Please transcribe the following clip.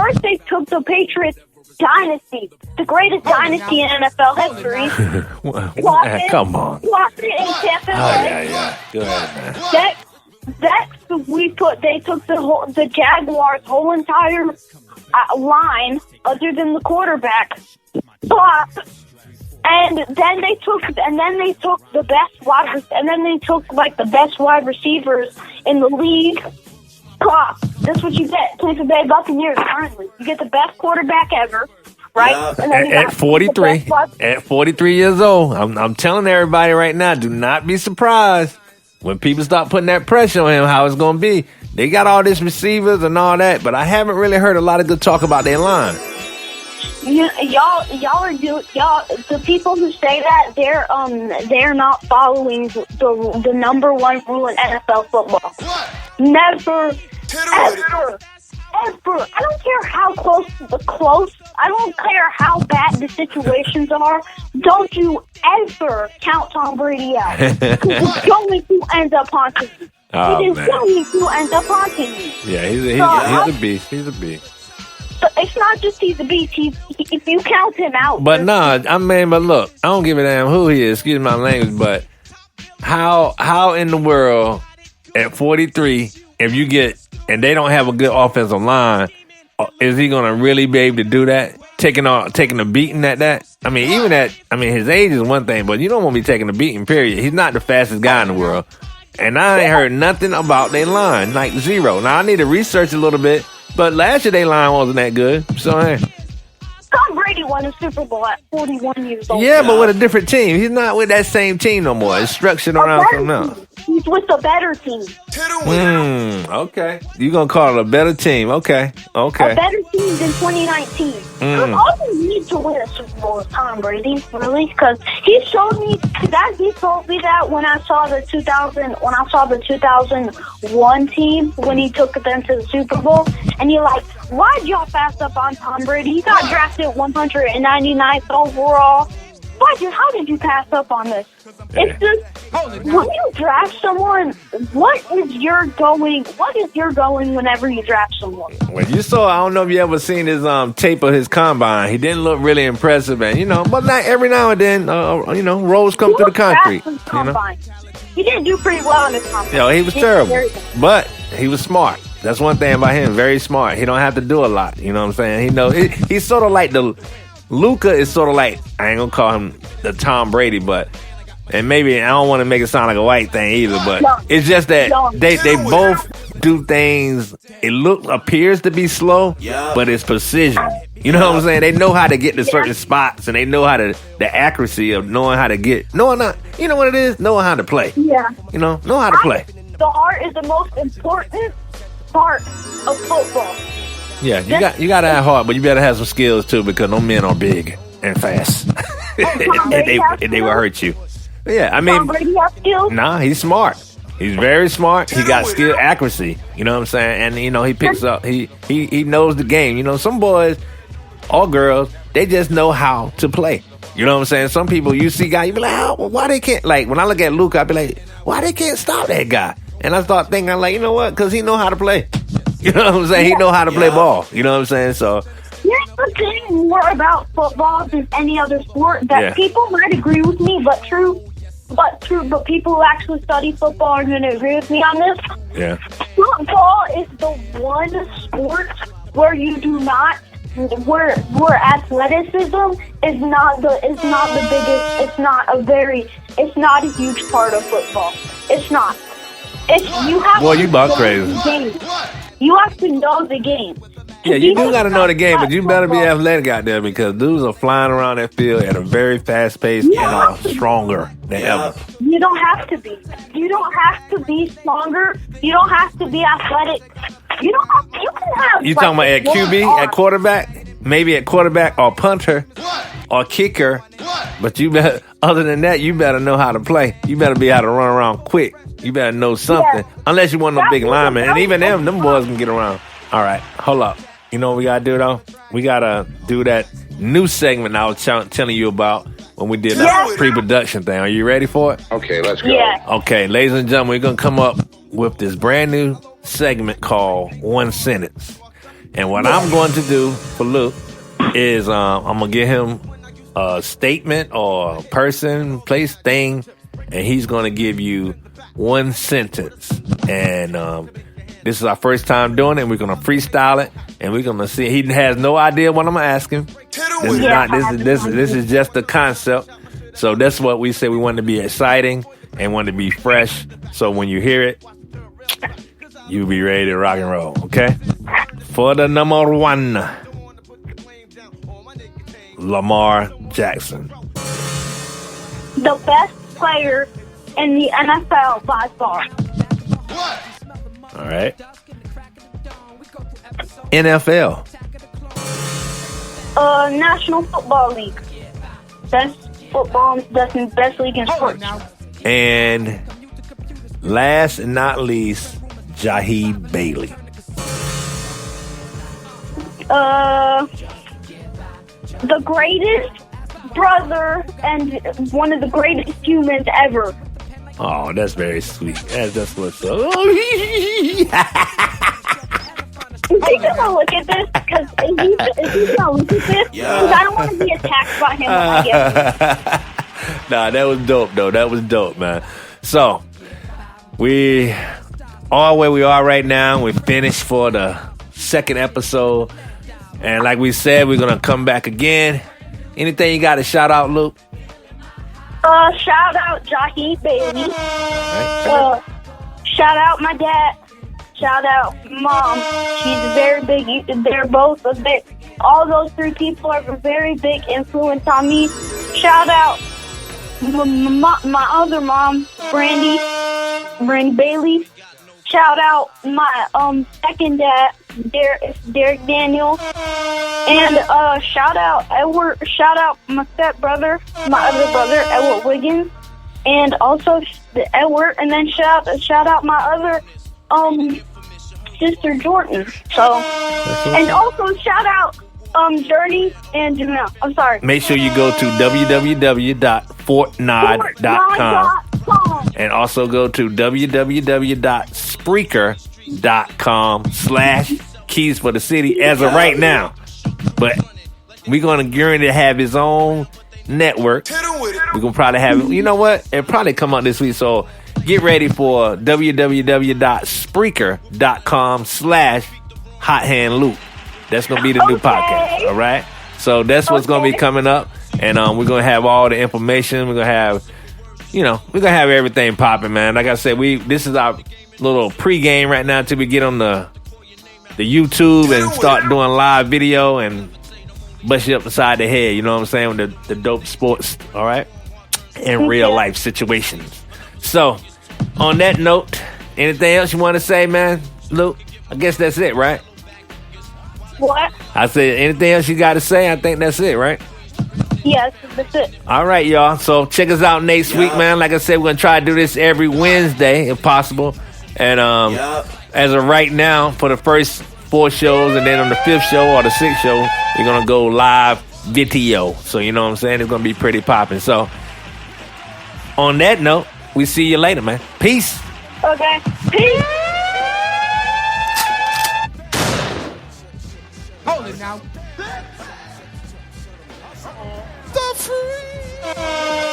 First, they took the Patriots dynasty, the greatest dynasty in NFL history. Come on. Cockpit and Tampa Bay. Yeah. Go ahead, man. They took the Jaguars' whole entire line, other than the quarterback, and then they took the best the best wide receivers in the league. That's what you get. Tampa Bay Buccaneers currently. You get the best quarterback ever, right? Yeah. And then at 43 years old, I'm telling everybody right now, do not be surprised when people start putting that pressure on him, how it's going to be. They got all these receivers and all that, but I haven't really heard a lot of good talk about their line. The people who say that, they're not following the number one rule in NFL football. Never, ever. I don't care how close. I don't care how bad the situations are. Don't you ever count Tom Brady out. Because it's going to end up haunting you. Going to end up haunting you. Yeah, he's a beast. He's a beast. But it's not just he's a beast. If you count him out. But but look, I don't give a damn who he is. Excuse my language, but how in the world at 43, if you get and they don't have a good offensive line, is he gonna really be able to do that? Taking a beating at that? His age is one thing, but you don't want to be taking a beating. Period. He's not the fastest guy in the world, and I ain't heard nothing about their line, like zero. Now I need to research a little bit. But last year, their line wasn't that good. So, hey. Tom Brady won a Super Bowl at 41 years old. Yeah, but with a different team. He's not with that same team no more. It's structured around something else. He's with a better team. Okay. You're going to call it a better team. Okay. A better team than 2019. Because all you need to win a Super Bowl is Tom Brady, really. Because he told me that when I saw the 2001 team, when he took them to the Super Bowl. And you're like, why'd y'all pass up on Tom Brady? He got drafted 199th overall. How did you pass up on this? It's just, when you draft someone, what is your going whenever you draft someone? Well, I don't know if you ever seen his tape of his combine. He didn't look really impressive, but not every now and then, rolls come through the concrete. He didn't do pretty well in his combine. He was terrible, but he was smart. That's one thing about him, very smart. He don't have to do a lot, you know what I'm saying? He knows, he's sort of like Luka is sort of like, I ain't gonna call him the Tom Brady, and maybe I don't want to make it sound like a white thing either, but it's just that they both do things. It appears to be slow, but it's precision. You know what I'm saying? They know how to get to certain spots, and they know how the accuracy of knowing how to knowing what it is? Knowing how to play. Yeah. Know how to play. The heart is the most important part of football. Yeah, you got to have heart, but you better have some skills too, because no men are big and fast, and they will hurt you. Yeah, Tom Brady has skills? Nah, he's smart. He's very smart. He got skill, accuracy. You know what I'm saying? And he picks up. He knows the game. Some boys or girls, they just know how to play. You know what I'm saying? Some people, you see guys, you be like, why they can't? Like when I look at Luke, I be like, why they can't stop that guy? And I start thinking, I'm like, you know what? Because he know how to play. You know what I'm saying? He know how to play ball. You know what I'm saying? So here's the thing more about football than any other sport that people might agree with me, but people who actually study football are going to agree with me on this. Yeah. Football is the one sport where you do not, where athleticism is not the biggest. It's not a huge part of football. It's not. You have to about crazy. The game. You have to know the game. Yeah, you do got to know the game, but you better be athletic out there, because dudes are flying around that field at a very fast pace and are stronger than ever. You don't have to be. You don't have to be stronger. You don't have to be athletic. You don't have. You can have. You talking about at QB, at quarterback, maybe at quarterback or punter or kicker, but you better. Other than that, you better know how to play. You better be able to run around quick. You better know something, unless you want no big lineman, and even them boys can get around. All right, hold up. You know what we got to do, though? We got to do that new segment I was telling you about when we did that pre-production thing. Are you ready for it? Okay, let's go. Yeah. Okay, ladies and gentlemen, we're going to come up with this brand new segment called One Sentence. And what I'm going to do for Luke is I'm going to give him a statement or a person, place, thing, and he's going to give you one sentence. And this is our first time doing it. We're going to freestyle it, and we're going to see. He has no idea what I'm going to ask him. This is just the concept. So that's what we say. We want to be exciting and want to be fresh. So when you hear it, you'll be ready to rock and roll. Okay? For the number one, Lamar Jackson. The best player in the NFL by far. All right. NFL. National Football League. Best league in sports. And last and not least, Jaheed Bailey. The greatest brother and one of the greatest humans ever. Oh, that's very sweet. That's what's up. Is he gonna look at this? Because is he gonna look at this? Because I don't want to be attacked by him when I get here. Nah, that was dope, though. That was dope, man. So, we are where we are right now. We're finished for the second episode. And like we said, we're going to come back again. Anything you got to shout out, Luke? Shout out Jaheed Bailey. Right. Shout out my dad. Shout out Mom. She's very big. They're both a bit. All those three people are a very big influence on me. Shout out my other mom, Brandy Bailey. Shout out my second dad, Derek Daniel. And shout out Edward. Shout out my stepbrother, my other brother, Edward Wiggins. And also Edward. And then shout out my other sister Jordan. So, and also shout out Dirty and Jamel. I'm sorry. Make sure you go to www.fortnod.com and also go to www.spreaker.com/Keys for the City as of right now. But we're going to guarantee to have his own network. We're going to probably have, you know what? It'll probably come out this week. So get ready for www.spreaker.com/HotHandLuke. That's going to be the new podcast, all right? So that's what's going to be coming up, and we're going to have all the information. We're going to have, we're going to have everything popping, man. Like I said, this is our little pregame right now until we get on the YouTube and start doing live video and bust you up beside the head, you know what I'm saying, with the dope sports, all right, and real life situations. So, on that note, anything else you want to say, man, Luke? I guess that's it, right? What? I said, anything else you got to say? I think that's it, right? Yes, that's it. All right, y'all. So check us out next week, man. Like I said, we're going to try to do this every Wednesday, if possible. And as of right now, for the first 4 shows, and then on the 5th show or the 6th show, we're going to go live video. So, you know what I'm saying? It's going to be pretty popping. So, on that note, we see you later, man. Peace. Okay. Peace. Hold it now. The free.